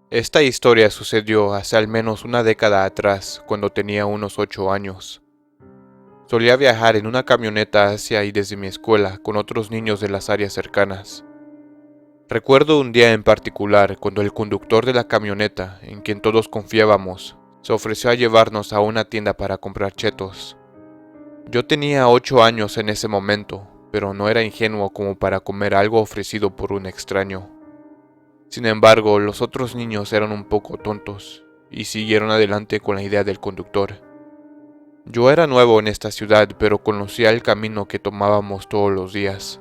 Esta historia sucedió hace al menos una década atrás, cuando tenía unos 8 años. Solía viajar en una camioneta hacia y desde mi escuela con otros niños de las áreas cercanas. Recuerdo un día en particular cuando el conductor de la camioneta, en quien todos confiábamos, se ofreció a llevarnos a una tienda para comprar chetos. Yo tenía 8 años en ese momento, pero no era ingenuo como para comer algo ofrecido por un extraño. Sin embargo, los otros niños eran un poco tontos y siguieron adelante con la idea del conductor. Yo era nuevo en esta ciudad, pero conocía el camino que tomábamos todos los días.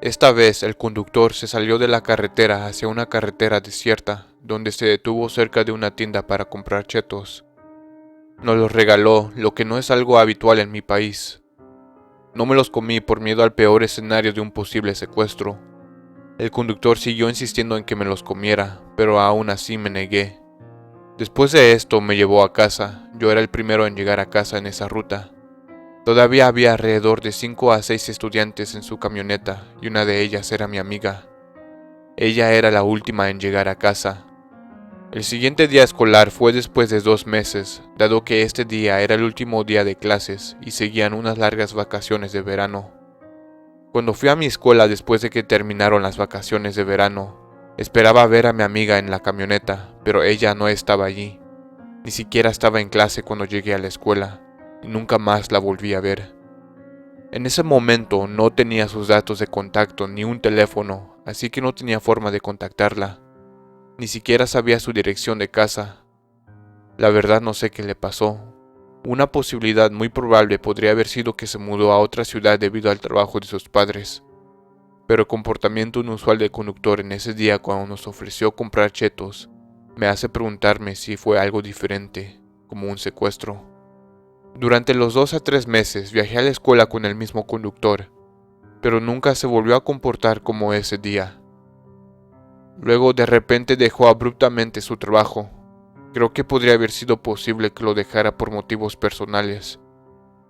Esta vez el conductor se salió de la carretera hacia una carretera desierta, donde se detuvo cerca de una tienda para comprar chetos. Nos los regaló, lo que no es algo habitual en mi país. No me los comí por miedo al peor escenario de un posible secuestro. El conductor siguió insistiendo en que me los comiera, pero aún así me negué. Después de esto me llevó a casa. Yo era el primero en llegar a casa en esa ruta. Todavía había alrededor de 5 a 6 estudiantes en su camioneta y una de ellas era mi amiga. Ella era la última en llegar a casa. El siguiente día escolar fue después de 2 meses, dado que este día era el último día de clases y seguían unas largas vacaciones de verano. Cuando fui a mi escuela después de que terminaron las vacaciones de verano, esperaba ver a mi amiga en la camioneta, pero ella no estaba allí. Ni siquiera estaba en clase cuando llegué a la escuela, y nunca más la volví a ver. En ese momento no tenía sus datos de contacto ni un teléfono, así que no tenía forma de contactarla. Ni siquiera sabía su dirección de casa. La verdad no sé qué le pasó. Una posibilidad muy probable podría haber sido que se mudó a otra ciudad debido al trabajo de sus padres. Pero el comportamiento inusual del conductor en ese día cuando nos ofreció comprar chetos me hace preguntarme si fue algo diferente, como un secuestro. Durante los 2 a 3 meses viajé a la escuela con el mismo conductor, pero nunca se volvió a comportar como ese día. Luego de repente dejó abruptamente su trabajo. Creo que podría haber sido posible que lo dejara por motivos personales,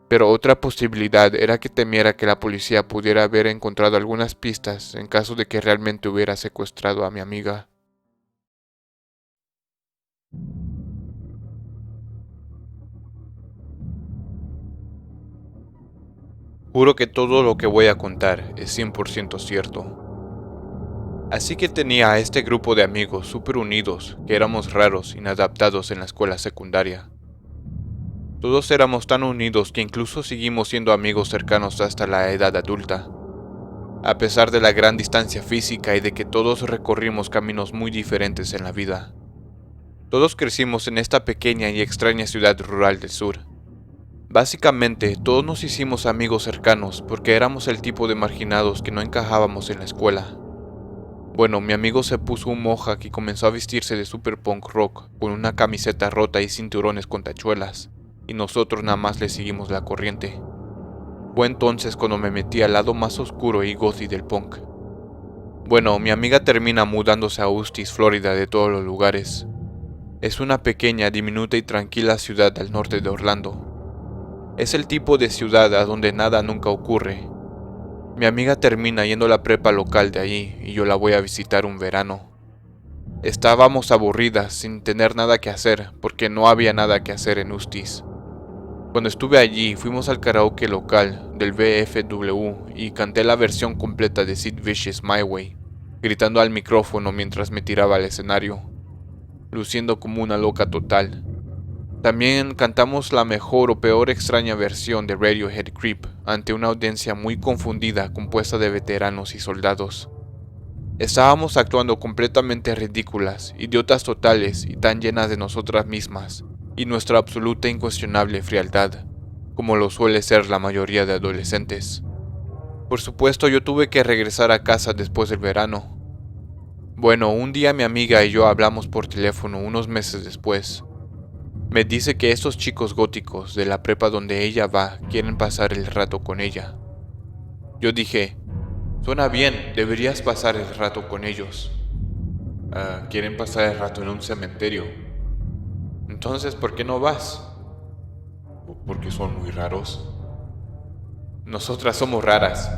pero otra posibilidad era que temiera que la policía pudiera haber encontrado algunas pistas en caso de que realmente hubiera secuestrado a mi amiga. Juro que todo lo que voy a contar es 100% cierto. Así que tenía a este grupo de amigos súper unidos, que éramos raros, inadaptados en la escuela secundaria. Todos éramos tan unidos que incluso seguimos siendo amigos cercanos hasta la edad adulta. A pesar de la gran distancia física y de que todos recorrimos caminos muy diferentes en la vida. Todos crecimos en esta pequeña y extraña ciudad rural del sur. Básicamente, todos nos hicimos amigos cercanos porque éramos el tipo de marginados que no encajábamos en la escuela. Bueno, mi amigo se puso un mohawk y comenzó a vestirse de super punk rock, con una camiseta rota y cinturones con tachuelas, y nosotros nada más le seguimos la corriente. Fue entonces cuando me metí al lado más oscuro y gothy del punk. Bueno, mi amiga termina mudándose a Eustis, Florida, de todos los lugares. Es una pequeña, diminuta y tranquila ciudad al norte de Orlando. Es el tipo de ciudad a donde nada nunca ocurre. Mi amiga termina yendo a la prepa local de allí y yo la voy a visitar un verano. Estábamos aburridas, sin tener nada que hacer, porque no había nada que hacer en Eustis. Cuando estuve allí, fuimos al karaoke local del VFW y canté la versión completa de Sid Vicious My Way, gritando al micrófono mientras me tiraba al escenario, luciendo como una loca total. También cantamos la mejor o peor extraña versión de Radiohead Creep ante una audiencia muy confundida compuesta de veteranos y soldados. Estábamos actuando completamente ridículas, idiotas totales y tan llenas de nosotras mismas y nuestra absoluta e incuestionable frialdad, como lo suele ser la mayoría de adolescentes. Por supuesto, yo tuve que regresar a casa después del verano. Bueno, un día mi amiga y yo hablamos por teléfono unos meses después. Me dice que estos chicos góticos de la prepa donde ella va quieren pasar el rato con ella. Yo dije, suena bien, deberías pasar el rato con ellos. Quieren pasar el rato en un cementerio. Entonces, ¿por qué no vas? Porque son muy raros. Nosotras somos raras.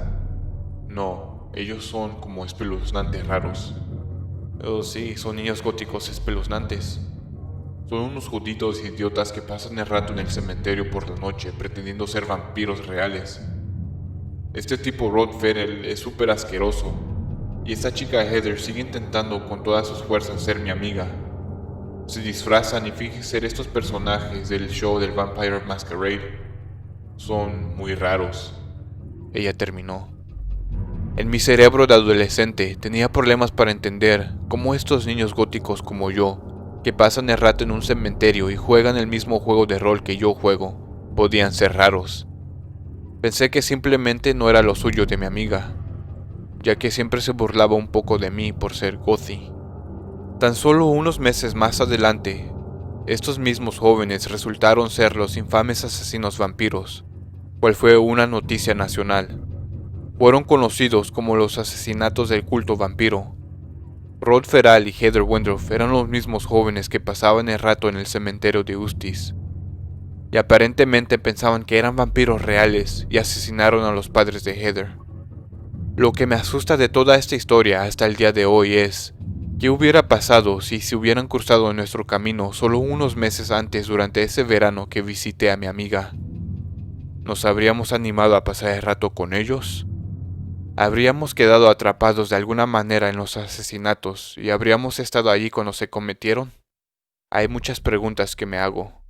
No, ellos son como espeluznantes raros. Oh, sí, son niños góticos espeluznantes. Son unos jodidos idiotas que pasan el rato en el cementerio por la noche pretendiendo ser vampiros reales. Este tipo Rod Ferrell es súper asqueroso, y esta chica Heather sigue intentando con todas sus fuerzas ser mi amiga. Se disfrazan y fingen ser estos personajes del show del Vampire Masquerade. Son muy raros. Ella terminó. En mi cerebro de adolescente tenía problemas para entender cómo estos niños góticos como yo, que pasan el rato en un cementerio y juegan el mismo juego de rol que yo juego, podían ser raros. Pensé que simplemente no era lo suyo de mi amiga, ya que siempre se burlaba un poco de mí por ser gothi. Tan solo unos meses más adelante, estos mismos jóvenes resultaron ser los infames asesinos vampiros, cual fue una noticia nacional. Fueron conocidos como los asesinatos del culto vampiro. Rod Ferrell y Heather Wendorf eran los mismos jóvenes que pasaban el rato en el cementerio de Eustis, y aparentemente pensaban que eran vampiros reales y asesinaron a los padres de Heather. Lo que me asusta de toda esta historia hasta el día de hoy es, ¿qué hubiera pasado si se hubieran cruzado en nuestro camino solo unos meses antes durante ese verano que visité a mi amiga? ¿Nos habríamos animado a pasar el rato con ellos? ¿Habríamos quedado atrapados de alguna manera en los asesinatos y habríamos estado allí cuando se cometieron? Hay muchas preguntas que me hago.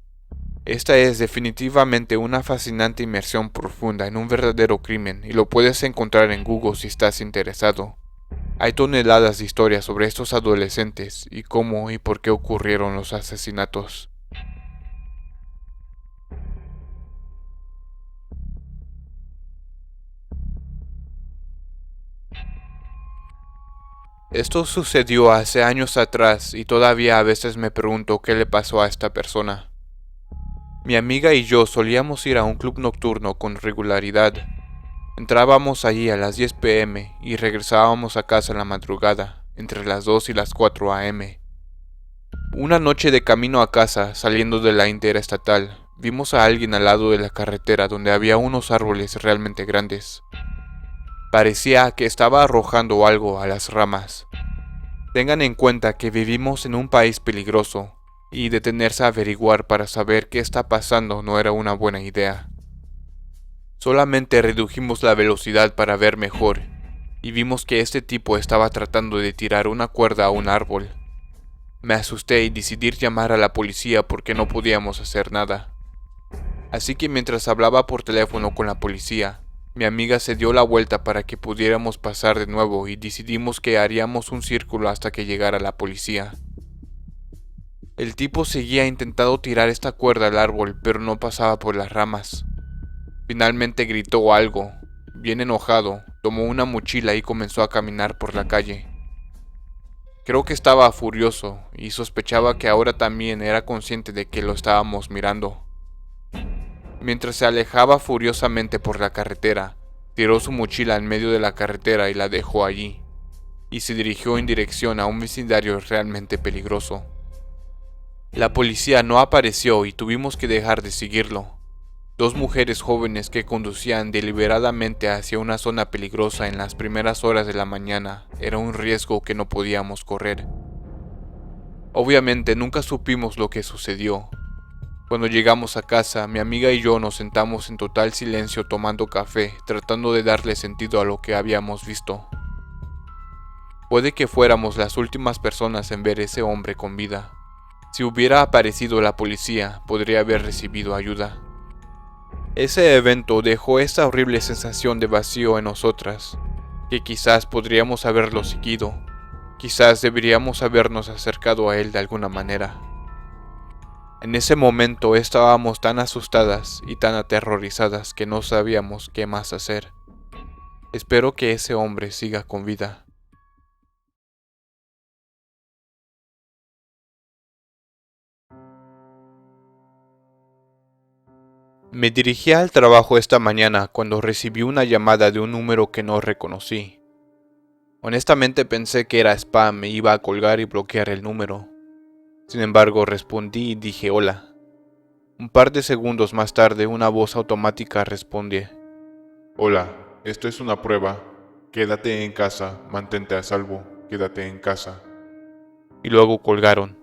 Esta es definitivamente una fascinante inmersión profunda en un verdadero crimen y lo puedes encontrar en Google si estás interesado. Hay toneladas de historias sobre estos adolescentes y cómo y por qué ocurrieron los asesinatos. Esto sucedió hace años atrás y todavía a veces me pregunto qué le pasó a esta persona. Mi amiga y yo solíamos ir a un club nocturno con regularidad. Entrábamos allí a las 10 p.m. y regresábamos a casa en la madrugada, entre las 2 y las 4 a.m. Una noche de camino a casa, saliendo de la interestatal, vimos a alguien al lado de la carretera donde había unos árboles realmente grandes. Parecía que estaba arrojando algo a las ramas. Tengan en cuenta que vivimos en un país peligroso, y detenerse a averiguar para saber qué está pasando no era una buena idea. Solamente redujimos la velocidad para ver mejor, y vimos que este tipo estaba tratando de tirar una cuerda a un árbol. Me asusté y decidí llamar a la policía porque no podíamos hacer nada. Así que mientras hablaba por teléfono con la policía, mi amiga se dio la vuelta para que pudiéramos pasar de nuevo y decidimos que haríamos un círculo hasta que llegara la policía. El tipo seguía intentando tirar esta cuerda al árbol, pero no pasaba por las ramas. Finalmente gritó algo. Bien enojado, tomó una mochila y comenzó a caminar por la calle. Creo que estaba furioso y sospechaba que ahora también era consciente de que lo estábamos mirando. Mientras se alejaba furiosamente por la carretera, tiró su mochila en medio de la carretera y la dejó allí, y se dirigió en dirección a un vecindario realmente peligroso. La policía no apareció y tuvimos que dejar de seguirlo. Dos mujeres jóvenes que conducían deliberadamente hacia una zona peligrosa en las primeras horas de la mañana era un riesgo que no podíamos correr. Obviamente nunca supimos lo que sucedió. Cuando llegamos a casa, mi amiga y yo nos sentamos en total silencio tomando café, tratando de darle sentido a lo que habíamos visto. Puede que fuéramos las últimas personas en ver ese hombre con vida. Si hubiera aparecido la policía, podría haber recibido ayuda. Ese evento dejó esta horrible sensación de vacío en nosotras, que quizás podríamos haberlo seguido, quizás deberíamos habernos acercado a él de alguna manera. En ese momento estábamos tan asustadas y tan aterrorizadas que no sabíamos qué más hacer. Espero que ese hombre siga con vida. Me dirigí al trabajo esta mañana cuando recibí una llamada de un número que no reconocí. Honestamente pensé que era spam e iba a colgar y bloquear el número. Sin embargo, respondí y dije hola. Un par de segundos más tarde, una voz automática responde: Hola, esto es una prueba. Quédate en casa, mantente a salvo, quédate en casa. y luego colgaron.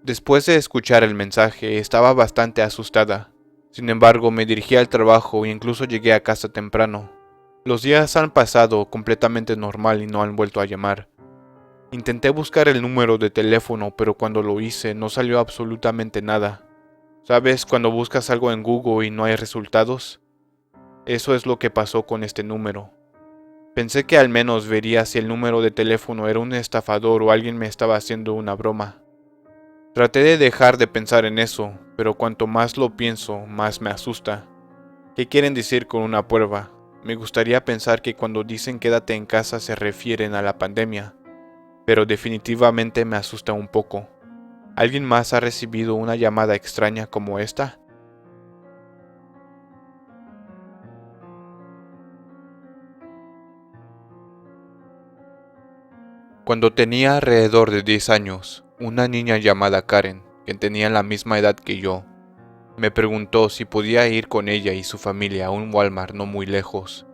Después de escuchar el mensaje, estaba bastante asustada. Sin embargo, me dirigí al trabajo e incluso llegué a casa temprano. Los días han pasado completamente normal y no han vuelto a llamar. Intenté buscar el número de teléfono, pero cuando lo hice no salió absolutamente nada. ¿Sabes cuando buscas algo en Google y no hay resultados? Eso es lo que pasó con este número. Pensé que al menos vería si el número de teléfono era un estafador o alguien me estaba haciendo una broma. Traté de dejar de pensar en eso, pero cuanto más lo pienso, más me asusta. ¿Qué quieren decir con una prueba? Me gustaría pensar que cuando dicen quédate en casa se refieren a la pandemia, pero definitivamente me asusta un poco. ¿Alguien más ha recibido una llamada extraña como esta? Cuando tenía alrededor de 10 años, una niña llamada Karen, que tenía la misma edad que yo, me preguntó si podía ir con ella y su familia a un Walmart no muy lejos.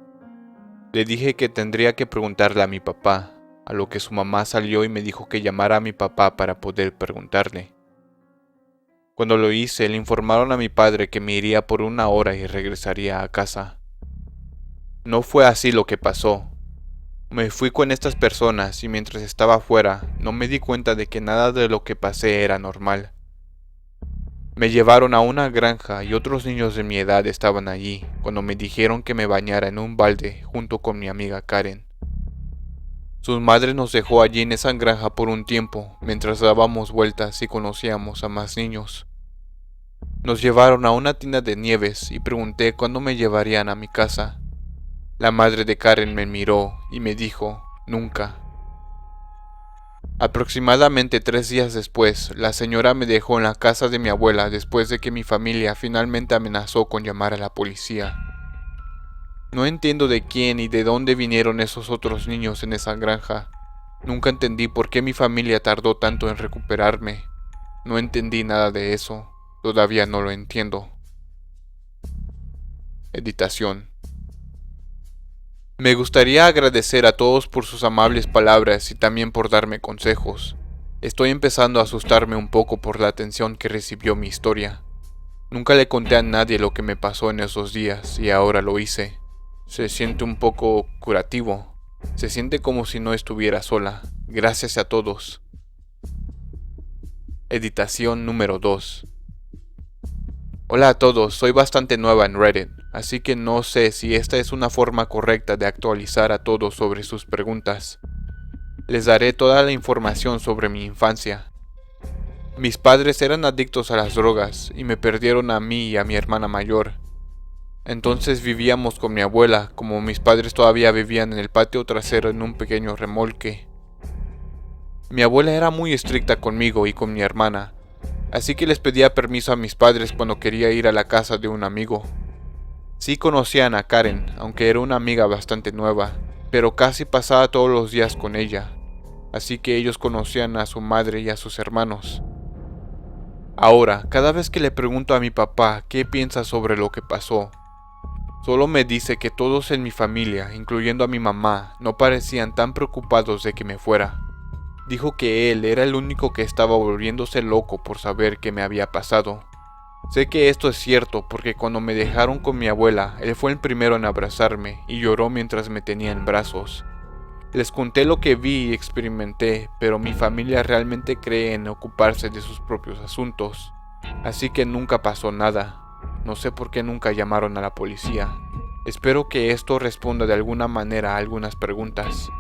Le dije que tendría que preguntarle a mi papá, a lo que su mamá salió y me dijo que llamara a mi papá para poder preguntarle. Cuando lo hice, le informaron a mi padre que me iría por una hora y regresaría a casa. No fue así lo que pasó. Me fui con estas personas y mientras estaba afuera, no me di cuenta de que nada de lo que pasé era normal. Me llevaron a una granja y otros niños de mi edad estaban allí cuando me dijeron que me bañara en un balde junto con mi amiga Karen. Su madre nos dejó allí en esa granja por un tiempo mientras dábamos vueltas y conocíamos a más niños. Nos llevaron a una tienda de nieves y pregunté cuándo me llevarían a mi casa. La madre de Karen me miró y me dijo, nunca. Aproximadamente 3 días después, la señora me dejó en la casa de mi abuela después de que mi familia finalmente amenazó con llamar a la policía. No entiendo de quién y de dónde vinieron esos otros niños en esa granja. Nunca entendí por qué mi familia tardó tanto en recuperarme. No entendí nada de eso. Todavía no lo entiendo. Editación. Me gustaría agradecer a todos por sus amables palabras y también por darme consejos. Estoy empezando a asustarme un poco por la atención que recibió mi historia. Nunca le conté a nadie lo que me pasó en esos días y ahora lo hice. Se siente un poco curativo. Se siente como si no estuviera sola. Gracias a todos. Editación número 2. Hola a todos, soy bastante nueva en Reddit, así que no sé si esta es una forma correcta de actualizar a todos sobre sus preguntas. Les daré toda la información sobre mi infancia. Mis padres eran adictos a las drogas y me perdieron a mí y a mi hermana mayor. Entonces vivíamos con mi abuela, como mis padres todavía vivían en el patio trasero en un pequeño remolque. Mi abuela era muy estricta conmigo y con mi hermana, así que les pedía permiso a mis padres cuando quería ir a la casa de un amigo. Sí conocían a Karen, aunque era una amiga bastante nueva, pero casi pasaba todos los días con ella, así que ellos conocían a su madre y a sus hermanos. Ahora, cada vez que le pregunto a mi papá qué piensa sobre lo que pasó, solo me dice que todos en mi familia, incluyendo a mi mamá, no parecían tan preocupados de que me fuera. Dijo que él era el único que estaba volviéndose loco por saber qué me había pasado. Sé que esto es cierto porque cuando me dejaron con mi abuela, él fue el primero en abrazarme y lloró mientras me tenía en brazos. Les conté lo que vi y experimenté, pero mi familia realmente cree en ocuparse de sus propios asuntos, así que nunca pasó nada. No sé por qué nunca llamaron a la policía. Espero que esto responda de alguna manera a algunas preguntas.